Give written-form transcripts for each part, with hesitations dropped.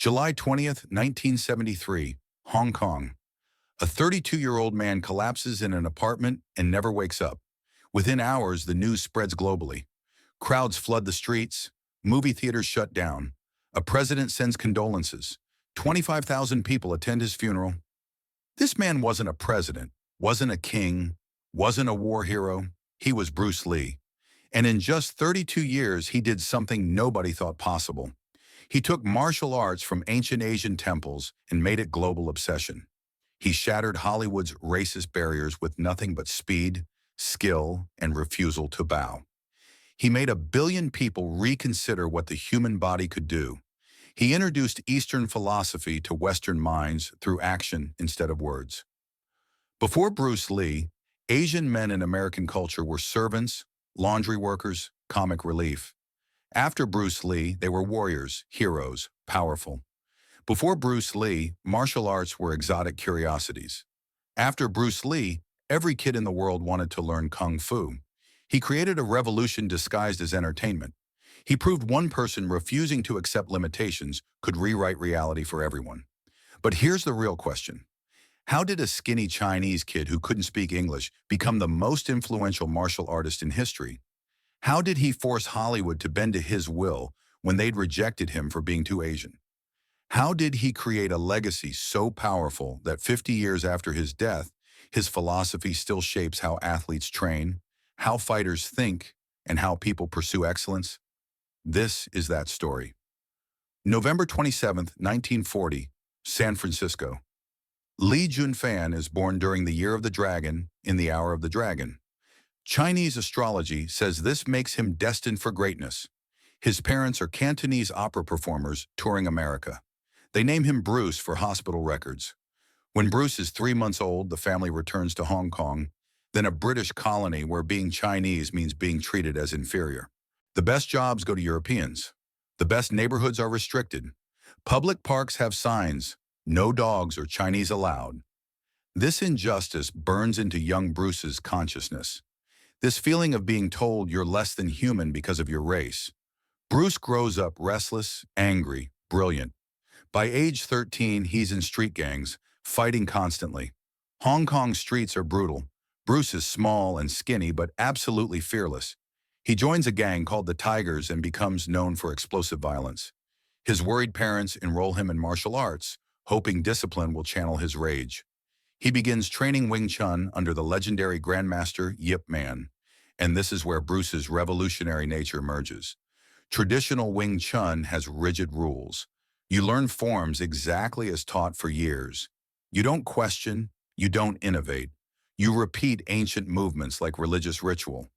July 20th, 1973, Hong Kong. A 32-year-old man collapses in an apartment and never wakes up. Within hours, the news spreads globally. Crowds flood the streets. Movie theaters shut down. A president sends condolences. 25,000 people attend his funeral. This man wasn't a president, wasn't a king, wasn't a war hero. He was Bruce Lee. And in just 32 years, he did something nobody thought possible. He took martial arts from ancient Asian temples and made it global obsession. He shattered Hollywood's racist barriers with nothing but speed, skill, and refusal to bow. He made 1 billion people reconsider what the human body could do. He introduced Eastern philosophy to Western minds through action instead of words. Before Bruce Lee, Asian men in American culture were servants, laundry workers, comic relief. After Bruce Lee, they were warriors, heroes, powerful. Before Bruce Lee, martial arts were exotic curiosities. After Bruce Lee, every kid in the world wanted to learn Kung Fu. He created a revolution disguised as entertainment. He proved one person refusing to accept limitations could rewrite reality for everyone. But here's the real question. How did a skinny Chinese kid who couldn't speak English become the most influential martial artist in history? How did he force Hollywood to bend to his will when they'd rejected him for being too Asian? How did he create a legacy so powerful that 50 years after his death, his philosophy still shapes how athletes train, how fighters think, and how people pursue excellence? This is that story. November 27th, 1940, San Francisco. Li Junfan is born during the Year of the Dragon in the Hour of the Dragon. Chinese astrology says this makes him destined for greatness. His parents are Cantonese opera performers touring America. They name him Bruce for hospital records. When Bruce is 3 months old, the family returns to Hong Kong, then a British colony where being Chinese means being treated as inferior. The best jobs go to Europeans. The best neighborhoods are restricted. Public parks have signs, no dogs or Chinese allowed. This injustice burns into young Bruce's consciousness. This feeling of being told you're less than human because of your race. Bruce grows up restless, angry, brilliant. By age 13, he's in street gangs, fighting constantly. Hong Kong streets are brutal. Bruce is small and skinny, but absolutely fearless. He joins a gang called the Tigers and becomes known for explosive violence. His worried parents enroll him in martial arts, hoping discipline will channel his rage. He begins training Wing Chun under the legendary Grandmaster Yip Man, and this is where Bruce's revolutionary nature emerges. Traditional Wing Chun has rigid rules. You learn forms exactly as taught for years. You don't question, you don't innovate. You repeat ancient movements like religious ritual.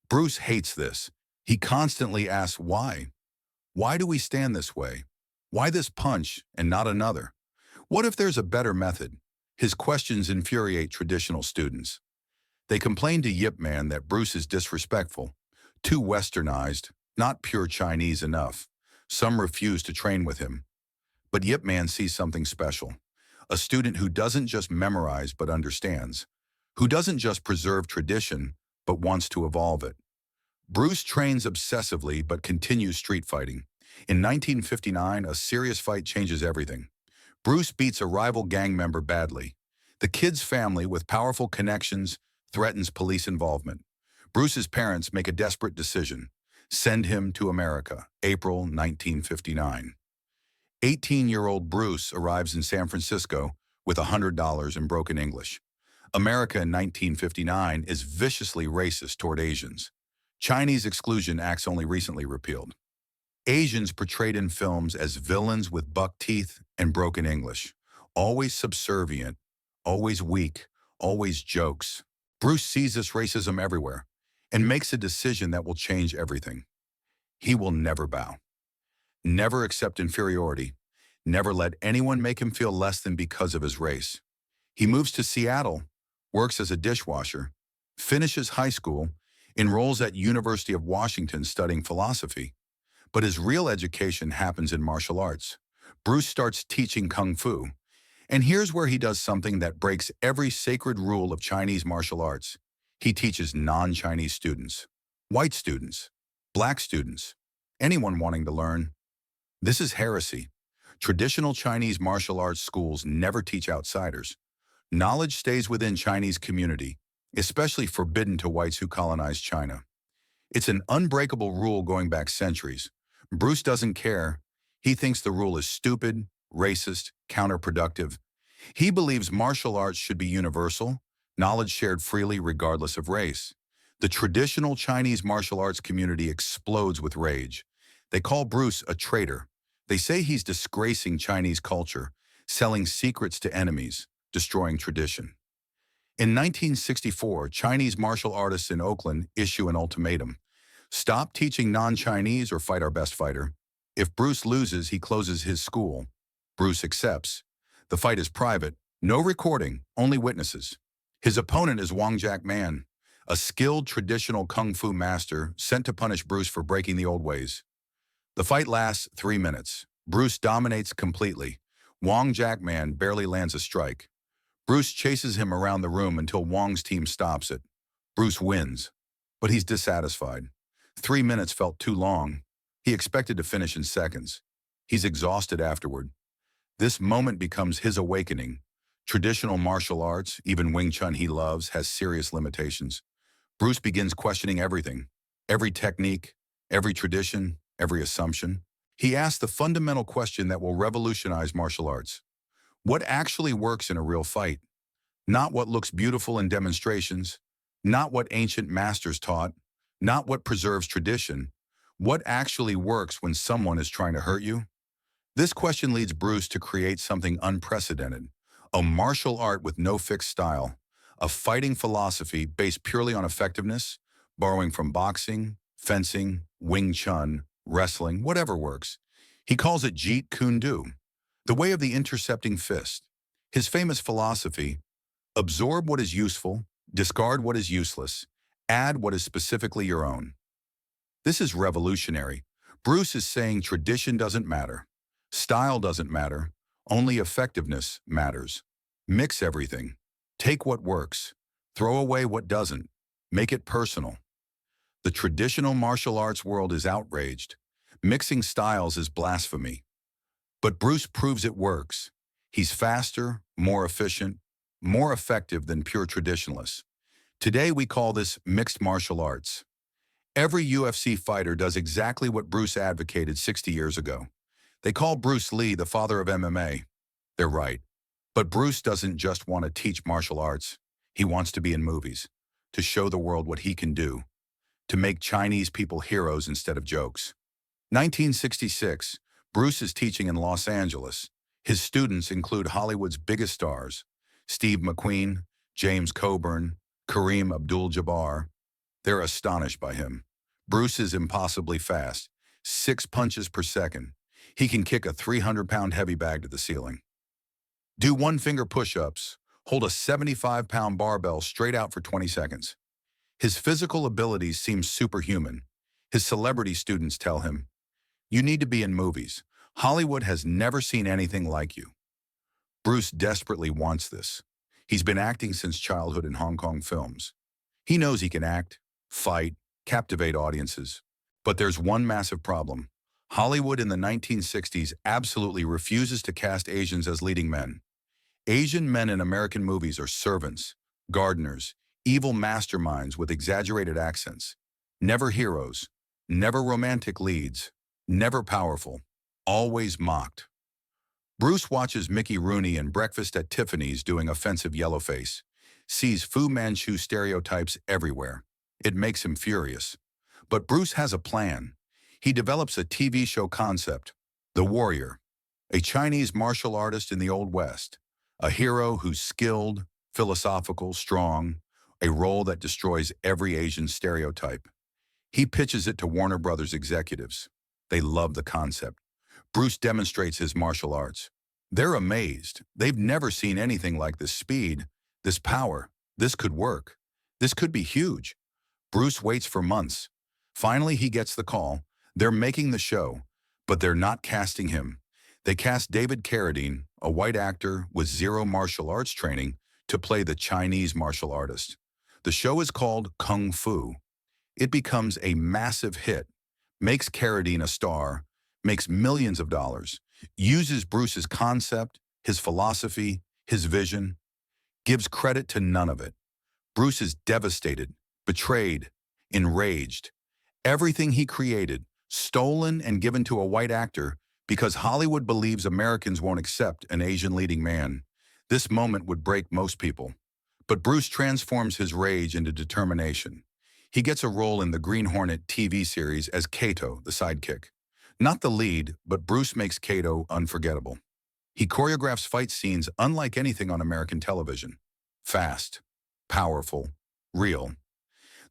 Bruce hates this. He constantly asks why. Why do we stand this way? Why this punch and not another? What if there's a better method? His questions infuriate traditional students. They complain to Yip Man that Bruce is disrespectful, too westernized, not pure Chinese enough. Some refuse to train with him. But Yip Man sees something special. A student who doesn't just memorize but understands. Who doesn't just preserve tradition but wants to evolve it. Bruce trains obsessively but continues street fighting. In 1959, a serious fight changes everything. Bruce beats a rival gang member badly. The kid's family, with powerful connections, threatens police involvement. Bruce's parents make a desperate decision. Send him to America, April 1959. 18-year-old Bruce arrives in San Francisco with $100 in broken English. America in 1959 is viciously racist toward Asians. Chinese exclusion acts only recently repealed. Asians portrayed in films as villains with buck teeth and broken English. Always subservient, always weak, always jokes. Bruce sees this racism everywhere and makes a decision that will change everything. He will never bow. Never accept inferiority. Never let anyone make him feel less than because of his race. He moves to Seattle, works as a dishwasher, finishes high school, enrolls at University of Washington studying philosophy. But his real education happens in martial arts. Bruce starts teaching Kung Fu. And here's where he does something that breaks every sacred rule of Chinese martial arts. He teaches non-Chinese students, white students, black students, anyone wanting to learn. This is heresy. Traditional Chinese martial arts schools never teach outsiders. Knowledge stays within Chinese community, especially forbidden to whites who colonized China. It's an unbreakable rule going back centuries. Bruce doesn't care. He thinks the rule is stupid, racist, counterproductive. He believes martial arts should be universal, knowledge shared freely regardless of race. The traditional Chinese martial arts community explodes with rage. They call Bruce a traitor. They say he's disgracing Chinese culture, selling secrets to enemies, destroying tradition. In 1964, Chinese martial artists in Oakland issue an ultimatum. Stop teaching non-Chinese or fight our best fighter. If Bruce loses, he closes his school. Bruce accepts. The fight is private, no recording, only witnesses. His opponent is Wang Man, a skilled traditional kung fu master sent to punish Bruce for breaking the old ways. The fight lasts 3 minutes. Bruce dominates completely. Wang Man barely lands a strike. Bruce chases him around the room until Wang's team stops it. Bruce wins, but he's dissatisfied. 3 minutes felt too long. He expected to finish in seconds. He's exhausted afterward. This moment becomes his awakening. Traditional martial arts, even Wing Chun he loves, has serious limitations. Bruce begins questioning everything. Every technique, every tradition, every assumption. He asks the fundamental question that will revolutionize martial arts. What actually works in a real fight? Not what looks beautiful in demonstrations, not what ancient masters taught, not what preserves tradition. What actually works when someone is trying to hurt you? This question leads Bruce to create something unprecedented, a martial art with no fixed style, a fighting philosophy based purely on effectiveness, borrowing from boxing, fencing, Wing Chun, wrestling, whatever works. He calls it Jeet Kune Do, the way of the intercepting fist. His famous philosophy: absorb what is useful, discard what is useless, add what is specifically your own. This is revolutionary. Bruce is saying tradition doesn't matter. Style doesn't matter. Only effectiveness matters. Mix everything. Take what works. Throw away what doesn't. Make it personal. The traditional martial arts world is outraged. Mixing styles is blasphemy. But Bruce proves it works. He's faster, more efficient, more effective than pure traditionalists. Today we call this mixed martial arts. Every UFC fighter does exactly what Bruce advocated 60 years ago. They call Bruce Lee the father of MMA. They're right. But Bruce doesn't just want to teach martial arts. He wants to be in movies, to show the world what he can do, to make Chinese people heroes instead of jokes. 1966, Bruce is teaching in Los Angeles. His students include Hollywood's biggest stars: Steve McQueen, James Coburn, Kareem Abdul-Jabbar. They're astonished by him. Bruce is impossibly fast, 6 punches per second. He can kick a 300-pound heavy bag to the ceiling. Do one-finger push-ups, hold a 75-pound barbell straight out for 20 seconds. His physical abilities seem superhuman. His celebrity students tell him, "You need to be in movies. Hollywood has never seen anything like you." Bruce desperately wants this. He's been acting since childhood in Hong Kong films. He knows he can act, fight, captivate audiences. But there's one massive problem. Hollywood in the 1960s absolutely refuses to cast Asians as leading men. Asian men in American movies are servants, gardeners, evil masterminds with exaggerated accents. Never heroes, never romantic leads, never powerful, always mocked. Bruce watches Mickey Rooney in Breakfast at Tiffany's doing offensive yellowface, sees Fu Manchu stereotypes everywhere. It makes him furious. But Bruce has a plan. He develops a TV show concept: The Warrior, a Chinese martial artist in the Old West, a hero who's skilled, philosophical, strong, a role that destroys every Asian stereotype. He pitches it to Warner Brothers executives. They love the concept. Bruce demonstrates his martial arts. They're amazed. They've never seen anything like this speed, this power. This could work. This could be huge. Bruce waits for months. Finally, he gets the call. They're making the show, but they're not casting him. They cast David Carradine, a white actor with zero martial arts training, to play the Chinese martial artist. The show is called Kung Fu. It becomes a massive hit, makes Carradine a star, makes millions of dollars. uses Bruce's concept, his philosophy, his vision, gives credit to none of it. Bruce is devastated, betrayed, enraged. Everything he created, stolen and given to a white actor because Hollywood believes Americans won't accept an Asian leading man. This moment would break most people. But Bruce transforms his rage into determination. He gets a role in the Green Hornet TV series as Kato, the sidekick. Not the lead, but Bruce makes Kato unforgettable. He choreographs fight scenes unlike anything on American television. Fast, powerful, real.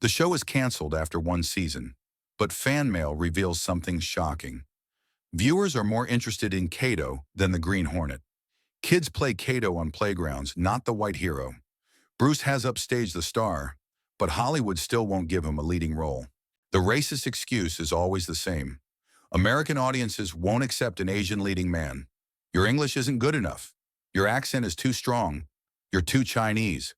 The show is canceled after one season, but fan mail reveals something shocking. Viewers are more interested in Kato than the Green Hornet. Kids play Kato on playgrounds, not the white hero. Bruce has upstaged the star, but Hollywood still won't give him a leading role. The racist excuse is always the same. American audiences won't accept an Asian leading man. Your English isn't good enough. Your accent is too strong. You're too Chinese.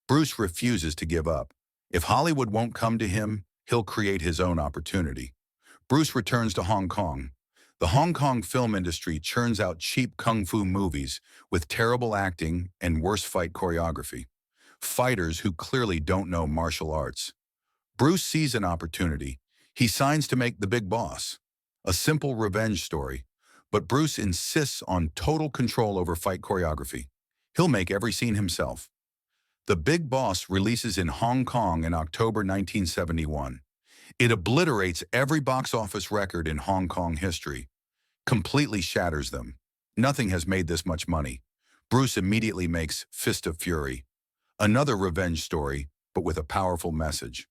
Bruce refuses to give up. If Hollywood won't come to him, he'll create his own opportunity. Bruce returns to Hong Kong. The Hong Kong film industry churns out cheap kung fu movies with terrible acting and worse fight choreography. Fighters who clearly don't know martial arts. Bruce sees an opportunity. He signs to make The Big Boss, a simple revenge story, but Bruce insists on total control over fight choreography. He'll make every scene himself. The Big Boss releases in Hong Kong in October 1971. It obliterates every box office record in Hong Kong history, completely shatters them. Nothing has made this much money. Bruce immediately makes Fist of Fury, another revenge story, but with a powerful message.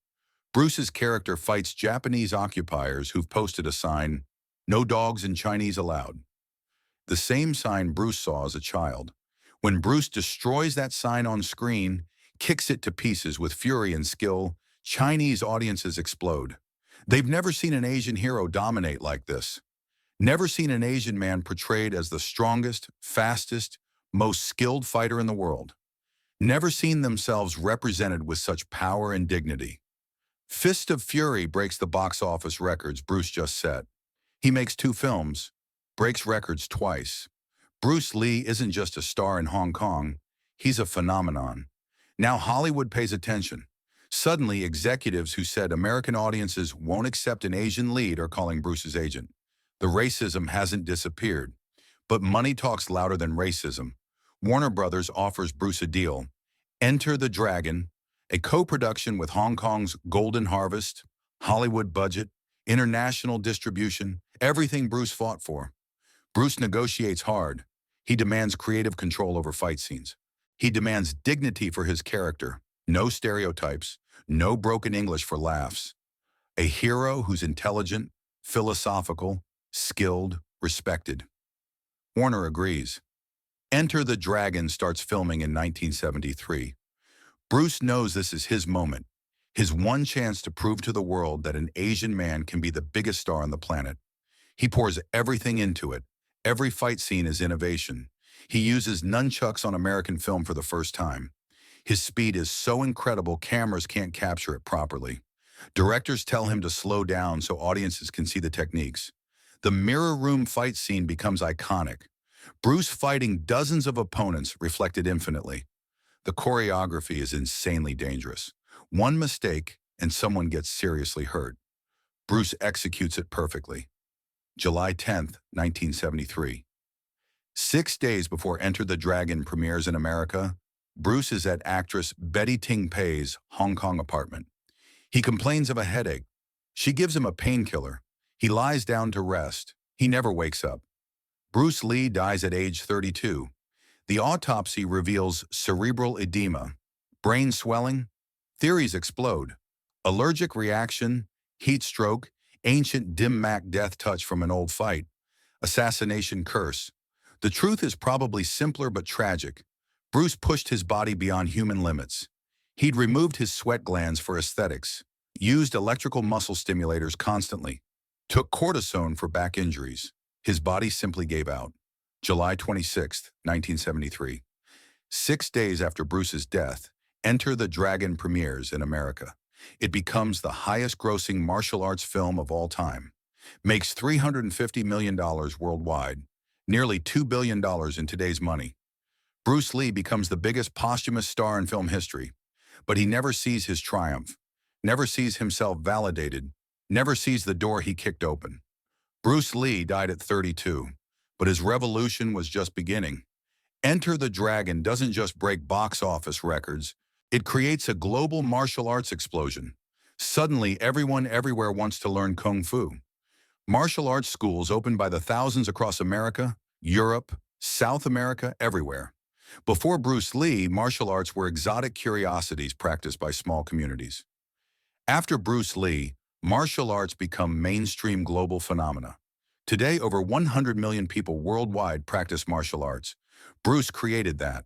Bruce's character fights Japanese occupiers who've posted a sign, "No dogs in Chinese allowed." The same sign Bruce saw as a child. When Bruce destroys that sign on screen, kicks it to pieces with fury and skill, Chinese audiences explode. They've never seen an Asian hero dominate like this. Never seen an Asian man portrayed as the strongest, fastest, most skilled fighter in the world. Never seen themselves represented with such power and dignity. Fist of Fury breaks the box office records Bruce just set. He makes 2 films, breaks records twice. Bruce Lee isn't just a star in Hong Kong, he's a phenomenon. Now Hollywood pays attention. Suddenly, executives who said American audiences won't accept an Asian lead are calling Bruce his agent. The racism hasn't disappeared, but money talks louder than racism. Warner Brothers offers Bruce a deal. Enter the Dragon, a co-production with Hong Kong's Golden Harvest, Hollywood budget, international distribution, everything Bruce fought for. Bruce negotiates hard. He demands creative control over fight scenes. He demands dignity for his character, no stereotypes, no broken English for laughs. A hero who's intelligent, philosophical, skilled, respected. Warner agrees. Enter the Dragon starts filming in 1973. Bruce knows this is his moment, his one chance to prove to the world that an Asian man can be the biggest star on the planet. He pours everything into it. Every fight scene is innovation. He uses nunchucks on American film for the first time. His speed is so incredible cameras can't capture it properly. Directors tell him to slow down so audiences can see the techniques. The mirror room fight scene becomes iconic. Bruce fighting dozens of opponents reflected infinitely. The choreography is insanely dangerous. One mistake and someone gets seriously hurt. Bruce executes it perfectly. July 10th, 1973. 6 days before Enter the Dragon premieres in America, Bruce is at actress Betty Ting Pei's Hong Kong apartment. He complains of a headache. She gives him a painkiller. He lies down to rest. He never wakes up. Bruce Lee dies at age 32. The autopsy reveals cerebral edema, brain swelling. Theories explode. Allergic reaction, heat stroke, ancient dim-mak death touch from an old fight, assassination curse. The truth is probably simpler but tragic. Bruce pushed his body beyond human limits. He'd removed his sweat glands for aesthetics, used electrical muscle stimulators constantly, took cortisone for back injuries. His body simply gave out. July 26, 1973. 6 days after Bruce's death, Enter the Dragon premieres in America. It becomes the highest-grossing martial arts film of all time. Makes $350 million worldwide. nearly $2 billion in today's money. Bruce Lee becomes the biggest posthumous star in film history, but he never sees his triumph, never sees himself validated, never sees the door he kicked open. Bruce Lee died at 32, but his revolution was just beginning. Enter the Dragon doesn't just break box office records, it creates a global martial arts explosion. Suddenly, everyone everywhere wants to learn Kung Fu. Martial arts schools opened by the thousands across America, Europe, South America, everywhere. Before Bruce Lee, martial arts were exotic curiosities practiced by small communities. After Bruce Lee, martial arts become mainstream global phenomena. Today, over 100 million people worldwide practice martial arts. Bruce created that.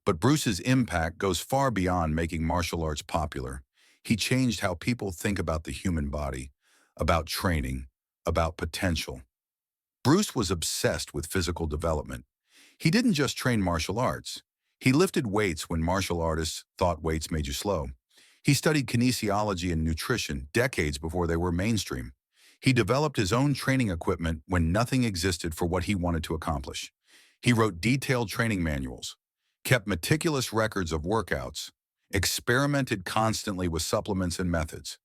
But Bruce's impact goes far beyond making martial arts popular. He changed how people think about the human body, about training, about potential. Bruce was obsessed with physical development. He didn't just train martial arts. He lifted weights when martial artists thought weights made you slow. He studied kinesiology and nutrition decades before they were mainstream. He developed his own training equipment when nothing existed for what he wanted to accomplish. He wrote detailed training manuals, kept meticulous records of workouts, experimented constantly with supplements and methods.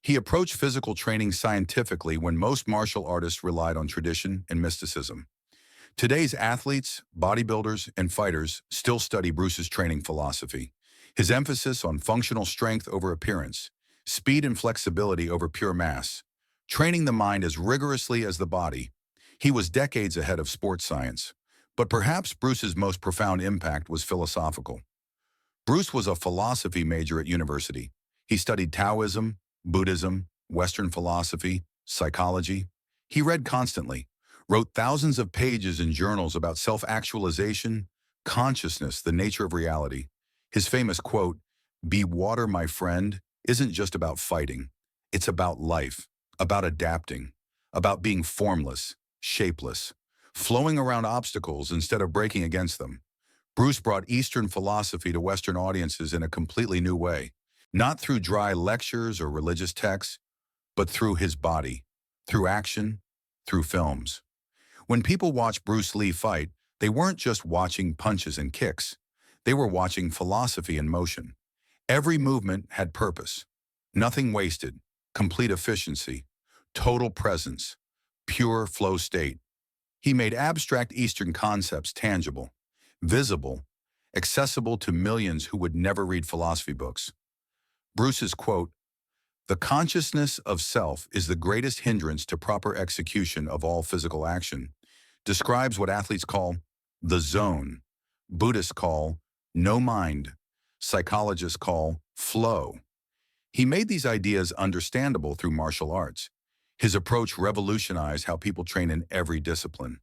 He approached physical training scientifically when most martial artists relied on tradition and mysticism. Today's athletes, bodybuilders, and fighters still study Bruce's training philosophy. His emphasis on functional strength over appearance, speed and flexibility over pure mass, training the mind as rigorously as the body. He was decades ahead of sports science. But perhaps Bruce's most profound impact was philosophical. Bruce was a philosophy major at university. He studied Taoism, Buddhism, Western philosophy, psychology. He read constantly, wrote thousands of pages in journals about self-actualization, consciousness, the nature of reality. His famous quote, "Be water, my friend," isn't just about fighting. It's about life, about adapting, about being formless, shapeless, flowing around obstacles instead of breaking against them. Bruce brought Eastern philosophy to Western audiences in a completely new way, not through dry lectures or religious texts, but through his body, through action, through films. When people watched Bruce Lee fight, they weren't just watching punches and kicks. They were watching philosophy in motion. Every movement had purpose. Nothing wasted, complete efficiency, total presence, pure flow state. He made abstract Eastern concepts tangible, visible, accessible to millions who would never read philosophy books. Bruce's quote, "The consciousness of self is the greatest hindrance to proper execution of all physical action," describes what athletes call the zone, Buddhists call no mind, psychologists call flow. He made these ideas understandable through martial arts. His approach revolutionized how people train in every discipline.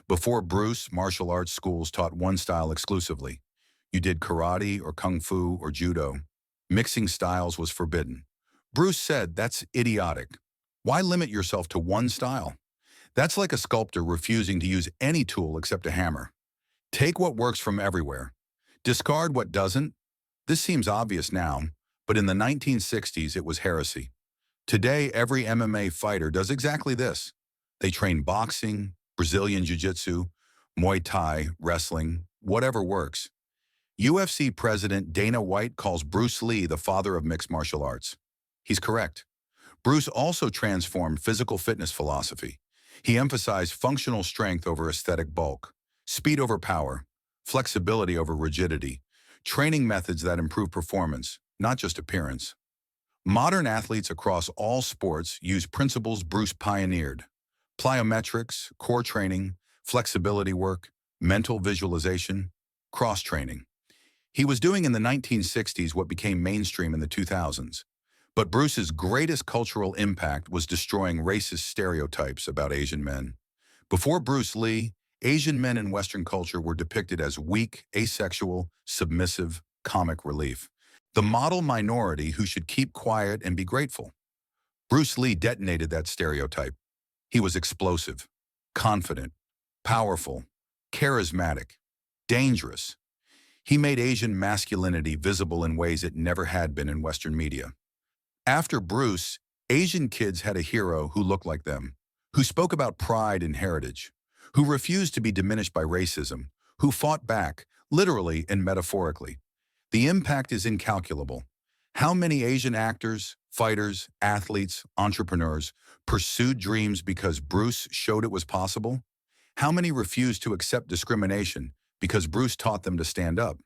Before Bruce, martial arts schools taught one style exclusively. You did karate or kung fu or judo. Mixing styles was forbidden. Bruce said, "That's idiotic. Why limit yourself to one style? That's like a sculptor refusing to use any tool except a hammer. Take what works from everywhere. Discard what doesn't." This seems obvious now, but in the 1960s it was heresy. Today, every MMA fighter does exactly this. They train boxing, Brazilian Jiu-Jitsu, Muay Thai, wrestling, whatever works. UFC President Dana White calls Bruce Lee the father of mixed martial arts. He's correct. Bruce also transformed physical fitness philosophy. He emphasized functional strength over aesthetic bulk, speed over power, flexibility over rigidity, training methods that improve performance, not just appearance. Modern athletes across all sports use principles Bruce pioneered: plyometrics, core training, flexibility work, mental visualization, cross-training. He was doing in the 1960s what became mainstream in the 2000s. But Bruce's greatest cultural impact was destroying racist stereotypes about Asian men. Before Bruce Lee, Asian men in Western culture were depicted as weak, asexual, submissive, comic relief. The model minority who should keep quiet and be grateful. Bruce Lee detonated that stereotype. He was explosive, confident, powerful, charismatic, dangerous. He made Asian masculinity visible in ways it never had been in Western media. After Bruce, Asian kids had a hero who looked like them, who spoke about pride and heritage, who refused to be diminished by racism, who fought back, literally and metaphorically. The impact is incalculable. How many Asian actors, fighters, athletes, entrepreneurs pursued dreams because Bruce showed it was possible? How many refused to accept discrimination because Bruce taught them to stand up?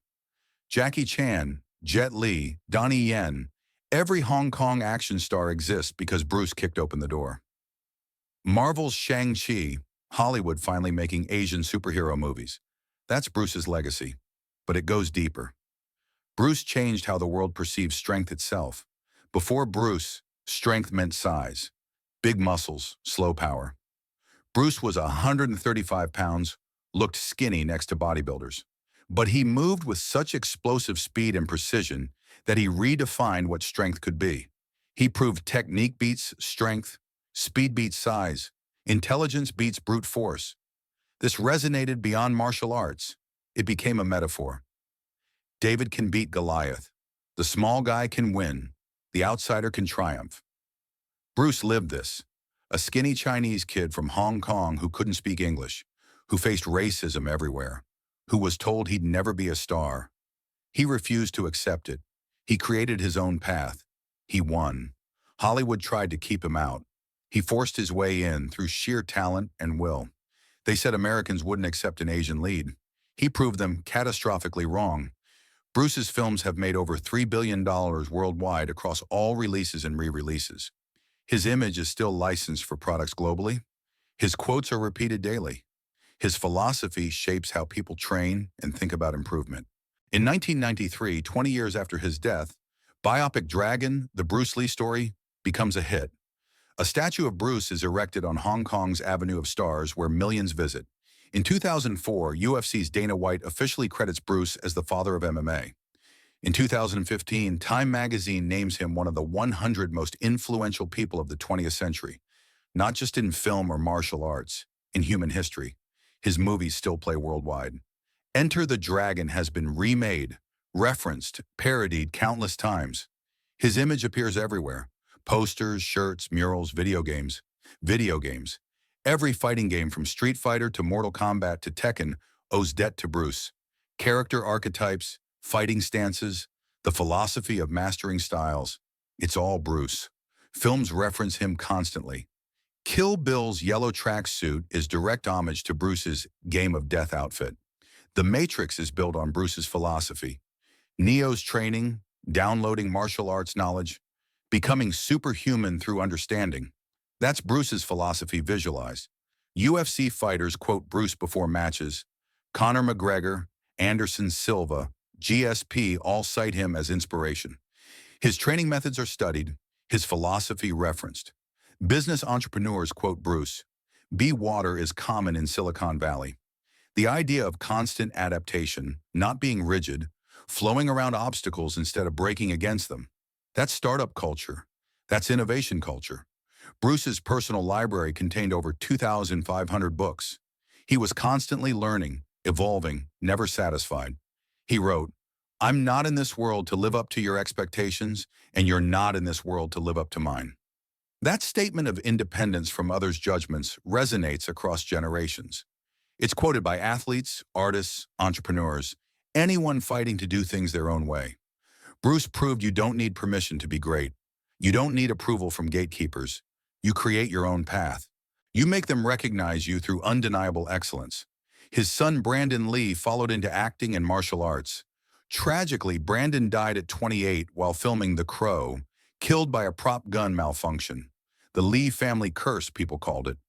Jackie Chan, Jet Li, Donnie Yen, every Hong Kong action star exists because Bruce kicked open the door. Marvel's Shang-Chi, Hollywood finally making Asian superhero movies. That's Bruce's legacy. But it goes deeper. Bruce changed how the world perceives strength itself. Before Bruce, strength meant size. Big muscles, slow power. Bruce was 135 pounds, looked skinny next to bodybuilders. But he moved with such explosive speed and precision that he redefined what strength could be. He proved technique beats strength, speed beats size, intelligence beats brute force. This resonated beyond martial arts. It became a metaphor. David can beat Goliath. The small guy can win. The outsider can triumph. Bruce lived this. A skinny Chinese kid from Hong Kong who couldn't speak English, who faced racism everywhere, who was told he'd never be a star. He refused to accept it. He created his own path. He won. Hollywood tried to keep him out. He forced his way in through sheer talent and will. They said Americans wouldn't accept an Asian lead. He proved them catastrophically wrong. Bruce's films have made over $3 billion worldwide across all releases and re-releases. His image is still licensed for products globally. His quotes are repeated daily. His philosophy shapes how people train and think about improvement. In 1993, 20 years after his death, biopic Dragon, the Bruce Lee story, becomes a hit. A statue of Bruce is erected on Hong Kong's Avenue of Stars where millions visit. In 2004, UFC's Dana White officially credits Bruce as the father of MMA. In 2015, Time magazine names him one of the 100 most influential people of the 20th century, not just in film or martial arts, in human history. His movies still play worldwide. Enter the Dragon has been remade, referenced, parodied countless times. His image appears everywhere. Posters, shirts, murals, video games. Every fighting game from Street Fighter to Mortal Kombat to Tekken owes debt to Bruce. Character archetypes, fighting stances, the philosophy of mastering styles. It's all Bruce. Films reference him constantly. Kill Bill's yellow tracksuit is direct homage to Bruce's Game of Death outfit. The Matrix is built on Bruce's philosophy. Neo's training, downloading martial arts knowledge, becoming superhuman through understanding. That's Bruce's philosophy visualized. UFC fighters quote Bruce before matches. Conor McGregor, Anderson Silva, GSP all cite him as inspiration. His training methods are studied, his philosophy referenced. Business entrepreneurs quote Bruce. Be water is common in Silicon Valley. The idea of constant adaptation, not being rigid, flowing around obstacles instead of breaking against them. That's startup culture. That's innovation culture. Bruce's personal library contained over 2,500 books. He was constantly learning, evolving, never satisfied. He wrote, "I'm not in this world to live up to your expectations, and you're not in this world to live up to mine." That statement of independence from others' judgments resonates across generations. It's quoted by athletes, artists, entrepreneurs, anyone fighting to do things their own way. Bruce proved you don't need permission to be great. You don't need approval from gatekeepers. You create your own path. You make them recognize you through undeniable excellence. His son Brandon Lee followed into acting and martial arts. Tragically, Brandon died at 28 while filming The Crow, killed by a prop gun malfunction. The Lee family curse, people called it.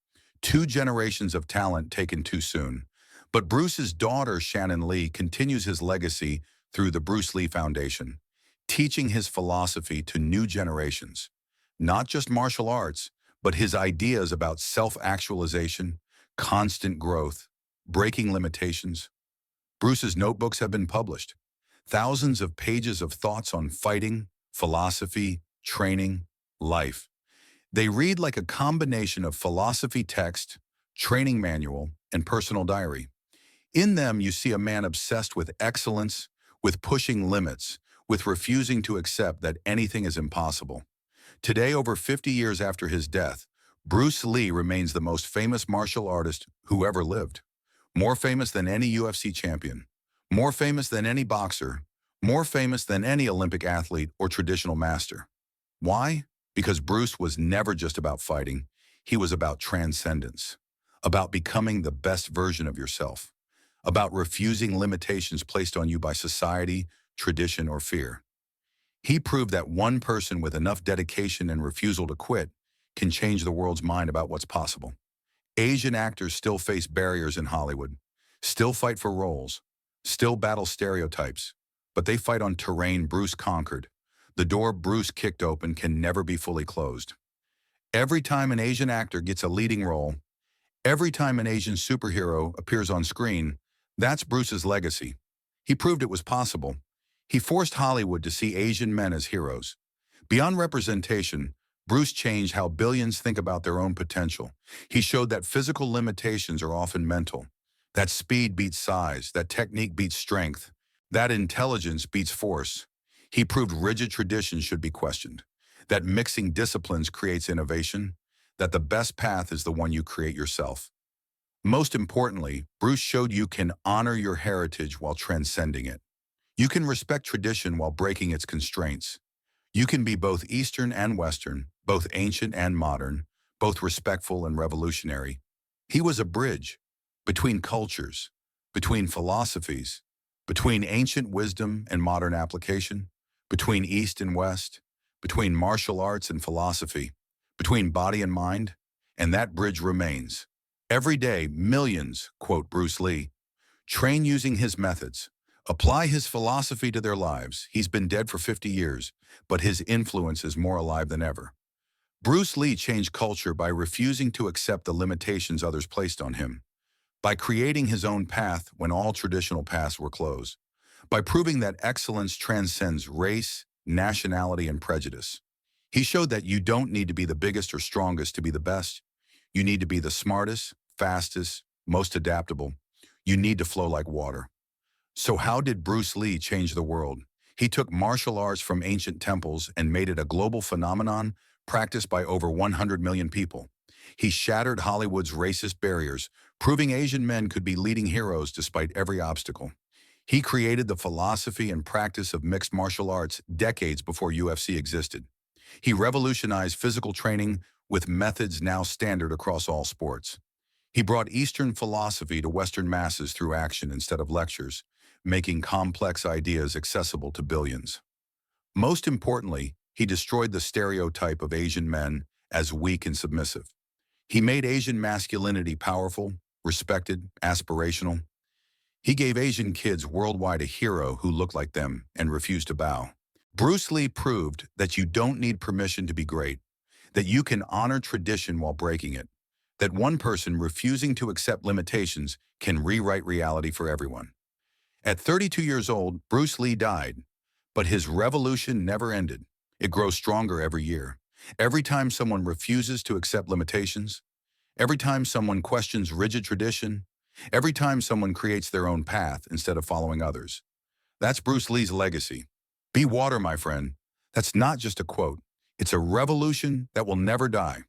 2 generations of talent taken too soon. But Bruce's daughter, Shannon Lee, continues his legacy through the Bruce Lee Foundation, teaching his philosophy to new generations. Not just martial arts, but his ideas about self-actualization, constant growth, breaking limitations. Bruce's notebooks have been published. Thousands of pages of thoughts on fighting, philosophy, training, life. They read like a combination of philosophy text, training manual, and personal diary. In them, you see a man obsessed with excellence, with pushing limits, with refusing to accept that anything is impossible. Today, over 50 years after his death, Bruce Lee remains the most famous martial artist who ever lived. More famous than any UFC champion. More famous than any boxer. More famous than any Olympic athlete or traditional master. Why? Because Bruce was never just about fighting. He was about transcendence. About becoming the best version of yourself. About refusing limitations placed on you by society, tradition, or fear. He proved that one person with enough dedication and refusal to quit can change the world's mind about what's possible. Asian actors still face barriers in Hollywood, still fight for roles, still battle stereotypes, but they fight on terrain Bruce conquered. The door Bruce kicked open can never be fully closed. Every time an Asian actor gets a leading role, every time an Asian superhero appears on screen, that's Bruce's legacy. He proved it was possible. He forced Hollywood to see Asian men as heroes. Beyond representation, Bruce changed how billions think about their own potential. He showed that physical limitations are often mental, that speed beats size, that technique beats strength, that intelligence beats force. He proved rigid traditions should be questioned, that mixing disciplines creates innovation, that the best path is the one you create yourself. Most importantly, Bruce showed you can honor your heritage while transcending it. You can respect tradition while breaking its constraints. You can be both Eastern and Western, both ancient and modern, both respectful and revolutionary. He was a bridge between cultures, between philosophies, between ancient wisdom and modern application, between East and West, between martial arts and philosophy, between body and mind, and that bridge remains. Every day, millions, quote Bruce Lee, train using his methods, apply his philosophy to their lives. He's been dead for 50 years, but his influence is more alive than ever. Bruce Lee changed culture by refusing to accept the limitations others placed on him, by creating his own path when all traditional paths were closed, by proving that excellence transcends race, nationality, and prejudice. He showed that you don't need to be the biggest or strongest to be the best. You need to be the smartest, fastest, most adaptable. You need to flow like water. So how did Bruce Lee change the world? He took martial arts from ancient temples and made it a global phenomenon practiced by over 100 million people. He shattered Hollywood's racist barriers, proving Asian men could be leading heroes despite every obstacle. He created the philosophy and practice of mixed martial arts decades before UFC existed. He revolutionized physical training with methods now standard across all sports. He brought Eastern philosophy to Western masses through action instead of lectures, making complex ideas accessible to billions. Most importantly, he destroyed the stereotype of Asian men as weak and submissive. He made Asian masculinity powerful, respected, aspirational. He gave Asian kids worldwide a hero who looked like them and refused to bow. Bruce Lee proved that you don't need permission to be great, that you can honor tradition while breaking it, that one person refusing to accept limitations can rewrite reality for everyone. At 32 years old, Bruce Lee died, but his revolution never ended. It grows stronger every year. Every time someone refuses to accept limitations, every time someone questions rigid tradition, every time someone creates their own path instead of following others. That's Bruce Lee's legacy. Be water, my friend. That's not just a quote. It's a revolution that will never die.